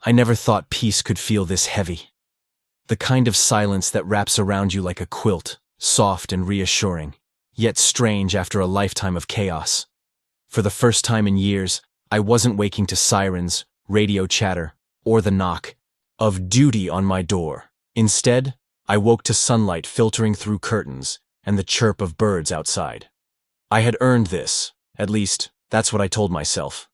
I never thought peace could feel this heavy. The kind of silence that wraps around you like a quilt, soft and reassuring, yet strange after a lifetime of chaos. For the first time in years, I wasn't waking to sirens, radio chatter, or the knock of duty on my door. Instead, I woke to sunlight filtering through curtains and the chirp of birds outside. I had earned this, at least, that's what I told myself.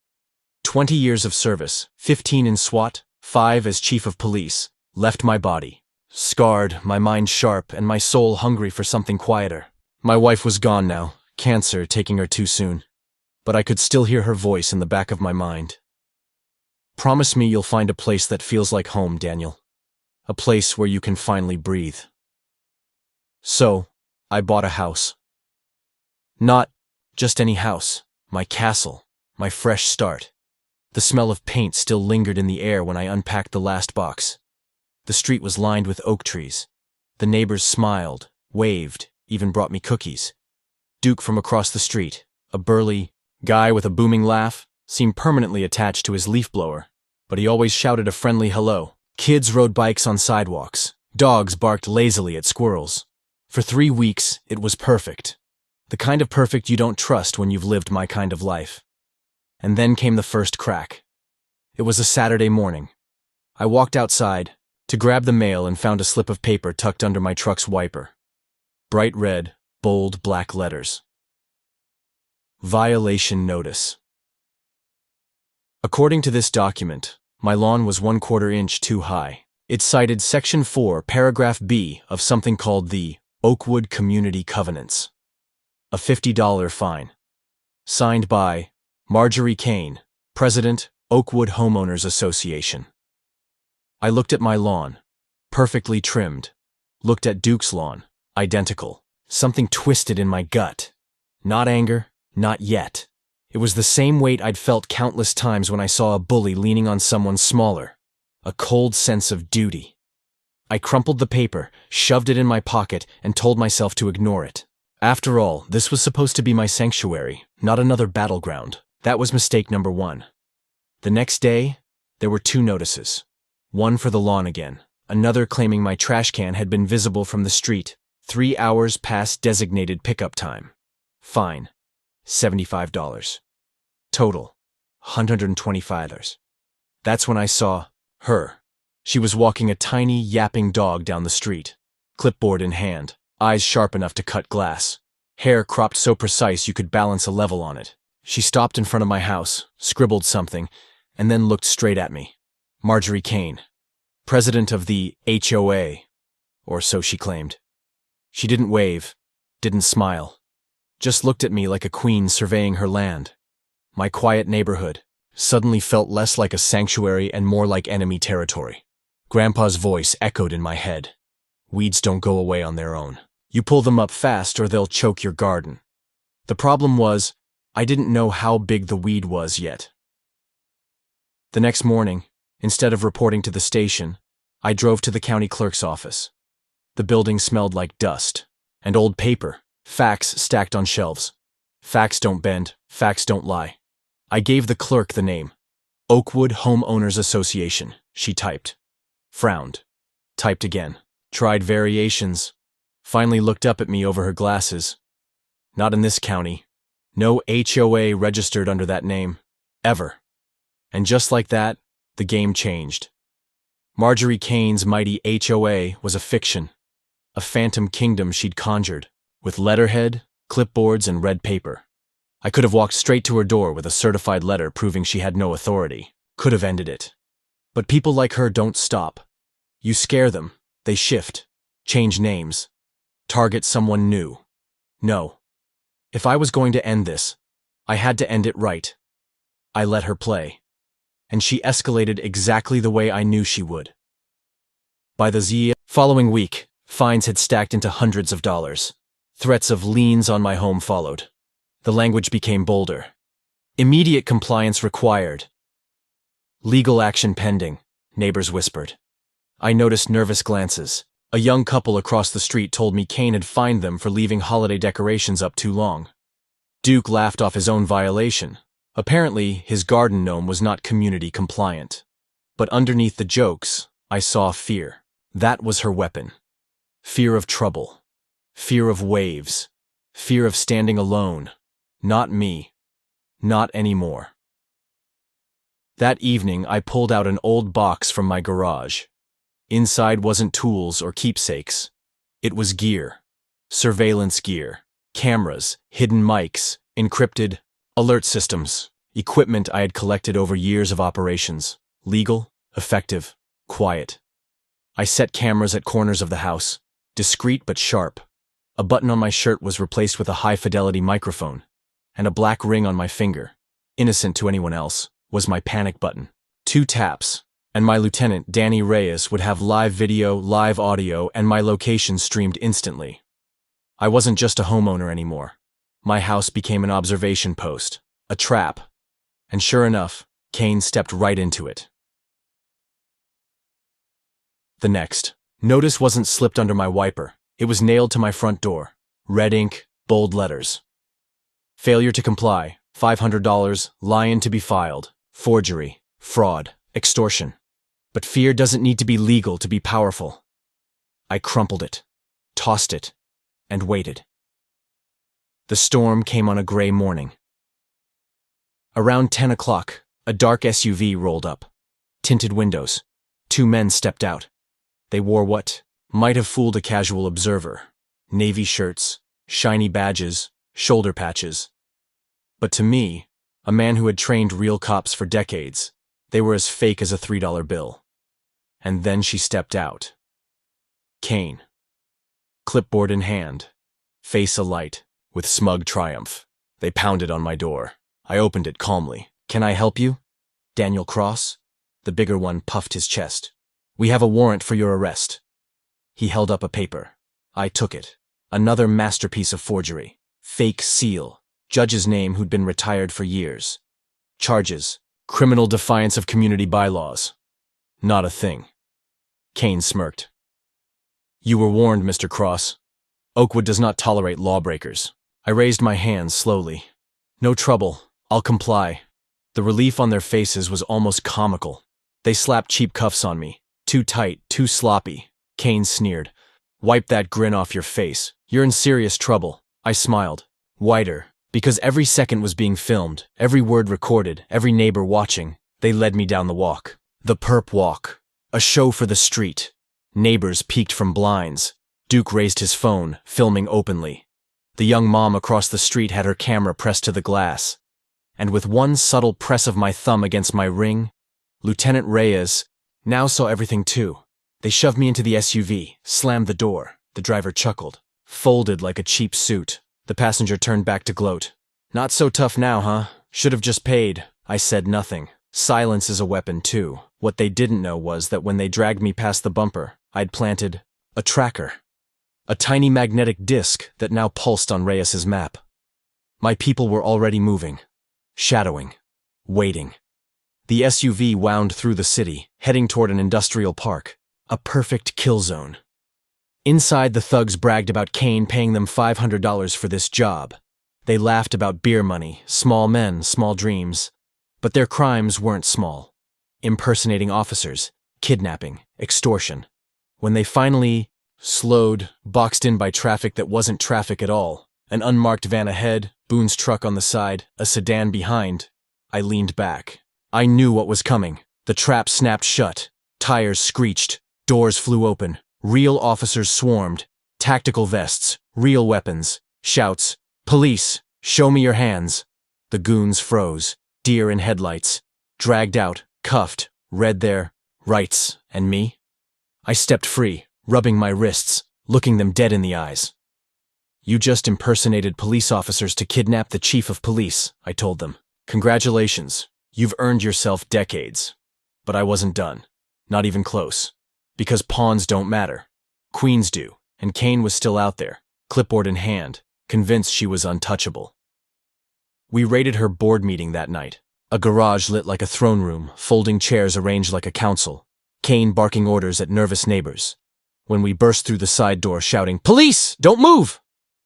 20 years of service, 15 in SWAT, 5 as chief of police, left my body, scarred, my mind sharp, and my soul hungry for something quieter. My wife was gone now, cancer taking her too soon. But I could still hear her voice in the back of my mind. Promise me you'll find a place that feels like home, Daniel. A place where you can finally breathe. So, I bought a house. Not just any house, my castle, my fresh start. The smell of paint still lingered in the air when I unpacked the last box. The street was lined with oak trees. The neighbors smiled, waved, even brought me cookies. Duke from across the street, a burly guy with a booming laugh, seemed permanently attached to his leaf blower, but he always shouted a friendly hello. Kids rode bikes on sidewalks. Dogs barked lazily at squirrels. For 3 weeks, it was perfect. The kind of perfect you don't trust when you've lived my kind of life. And then came the first crack. It was a Saturday morning. I walked outside to grab the mail and found a slip of paper tucked under my truck's wiper. Bright red, bold black letters. Violation notice. According to this document, my lawn was 1/4 inch too high. It cited Section 4, Paragraph B of something called the Oakwood Community Covenants. A $50 fine. Signed by Marjorie Kane, President, Oakwood Homeowners Association. I looked at my lawn, perfectly trimmed. Looked at Duke's lawn, identical. Something twisted in my gut. Not anger, not yet. It was the same weight I'd felt countless times when I saw a bully leaning on someone smaller. A cold sense of duty. I crumpled the paper, shoved it in my pocket, and told myself to ignore it. After all, this was supposed to be my sanctuary, not another battleground. That was mistake number 1. The next day, there were 2 notices. One for the lawn again, another claiming my trash can had been visible from the street, 3 hours past designated pickup time. Fine, $75. Total, $125. That's when I saw her. She was walking a tiny, yapping dog down the street, clipboard in hand, eyes sharp enough to cut glass, hair cropped so precise you could balance a level on it. She stopped in front of my house, scribbled something, and then looked straight at me. Marjorie Kane, president of the HOA, or so she claimed. She didn't wave, didn't smile, just looked at me like a queen surveying her land. My quiet neighborhood suddenly felt less like a sanctuary and more like enemy territory. Grandpa's voice echoed in my head. Weeds don't go away on their own. You pull them up fast or they'll choke your garden. The problem was, I didn't know how big the weed was yet. The next morning, instead of reporting to the station, I drove to the county clerk's office. The building smelled like dust and old paper, facts stacked on shelves. Facts don't bend, facts don't lie. I gave the clerk the name. Oakwood Homeowners Association, she typed. Frowned. Typed again. Tried variations. Finally looked up at me over her glasses. Not in this county. No HOA registered under that name. Ever. And just like that, the game changed. Marjorie Kane's mighty HOA was a fiction. A phantom kingdom she'd conjured, with letterhead, clipboards, and red paper. I could have walked straight to her door with a certified letter proving she had no authority. Could have ended it. But people like her don't stop. You scare them, they shift, change names, target someone new. No. If I was going to end this, I had to end it right. I let her play. And she escalated exactly the way I knew she would. By the following week, fines had stacked into hundreds of dollars. Threats of liens on my home followed. The language became bolder. Immediate compliance required. Legal action pending, neighbors whispered. I noticed nervous glances. A young couple across the street told me Kane had fined them for leaving holiday decorations up too long. Duke laughed off his own violation. Apparently, his garden gnome was not community compliant. But underneath the jokes, I saw fear. That was her weapon. Fear of trouble. Fear of waves. Fear of standing alone. Not me. Not anymore. That evening, I pulled out an old box from my garage. Inside wasn't tools or keepsakes. It was gear. Surveillance gear. Cameras, hidden mics, encrypted alert systems. Equipment I had collected over years of operations. Legal, effective, quiet. I set cameras at corners of the house. Discreet but sharp. A button on my shirt was replaced with a high-fidelity microphone. And a black ring on my finger, innocent to anyone else, was my panic button. 2 taps, and my lieutenant, Danny Reyes, would have live video, live audio, and my location streamed instantly. I wasn't just a homeowner anymore. My house became an observation post, a trap. And sure enough, Kane stepped right into it. The next notice wasn't slipped under my wiper. It was nailed to my front door. Red ink, bold letters. Failure to comply, $500, lion to be filed, forgery, fraud, extortion. But fear doesn't need to be legal to be powerful. I crumpled it, tossed it, and waited. The storm came on a gray morning. Around 10 o'clock, a dark SUV rolled up. Tinted windows. 2 men stepped out. They wore what might have fooled a casual observer. Navy shirts, shiny badges, shoulder patches. But to me, a man who had trained real cops for decades, they were as fake as a $3 bill. And then she stepped out. Kane. Clipboard in hand, face alight, with smug triumph. They pounded on my door. I opened it calmly. "Can I help you?" "Daniel Cross?" The bigger one puffed his chest. "We have a warrant for your arrest." He held up a paper. I took it. Another masterpiece of forgery. Fake seal. Judge's name who'd been retired for years. Charges. Criminal defiance of community bylaws. Not a thing. Kane smirked. "You were warned, Mr. Cross. Oakwood does not tolerate lawbreakers." I raised my hands slowly. "No trouble. I'll comply." The relief on their faces was almost comical. They slapped cheap cuffs on me. Too tight, too sloppy. Kane sneered. "Wipe that grin off your face. You're in serious trouble." I smiled. Wider, because every second was being filmed, every word recorded, every neighbor watching. They led me down the walk. The perp walk. A show for the street. Neighbors peeked from blinds. Duke raised his phone, filming openly. The young mom across the street had her camera pressed to the glass. And with one subtle press of my thumb against my ring, Lieutenant Reyes now saw everything too. They shoved me into the SUV, slammed the door. The driver chuckled. Folded like a cheap suit. The passenger turned back to gloat. "Not so tough now, huh? Should have just paid." I said nothing. Silence is a weapon too. What they didn't know was that when they dragged me past the bumper, I'd planted a tracker. A tiny magnetic disc that now pulsed on Reyes's map. My people were already moving. Shadowing. Waiting. The SUV wound through the city, heading toward an industrial park. A perfect kill zone. Inside, the thugs bragged about Kane paying them $500 for this job. They laughed about beer money, small men, small dreams. But their crimes weren't small. Impersonating officers, kidnapping, extortion. When they finally slowed, boxed in by traffic that wasn't traffic at all, an unmarked van ahead, Boone's truck on the side, a sedan behind, I leaned back. I knew what was coming. The trap snapped shut. Tires screeched. Doors flew open. Real officers swarmed. Tactical vests. Real weapons. Shouts. "Police! Show me your hands!" The goons froze. Deer in headlights. Dragged out. Cuffed. Read their rights. And me? I stepped free, rubbing my wrists, looking them dead in the eyes. "You just impersonated police officers to kidnap the chief of police," I told them. "Congratulations. You've earned yourself decades." But I wasn't done. Not even close. Because pawns don't matter. Queens do, and Kane was still out there, clipboard in hand, convinced she was untouchable. We raided her board meeting that night. A garage lit like a throne room, folding chairs arranged like a council. Kane barking orders at nervous neighbors. When we burst through the side door shouting, "Police! Don't move!"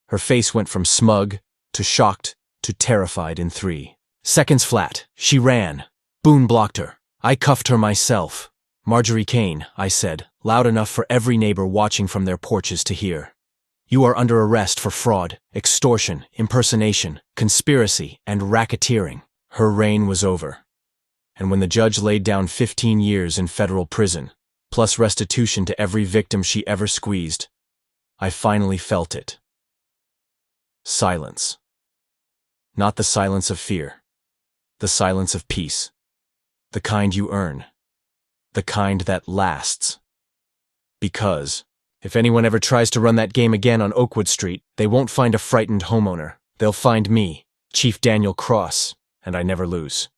Her face went from smug to shocked to terrified in 3 seconds flat. She ran. Boone blocked her. I cuffed her myself. Marjorie Kane, I said, loud enough for every neighbor watching from their porches to hear. You are under arrest for fraud, extortion, impersonation, conspiracy, and racketeering. Her reign was over. And when the judge laid down 15 years in federal prison, plus restitution to every victim she ever squeezed, I finally felt it. Silence. Not the silence of fear. The silence of peace. The kind you earn. The kind that lasts. Because, if anyone ever tries to run that game again on Oakwood Street, they won't find a frightened homeowner. They'll find me, Chief Daniel Cross, and I never lose.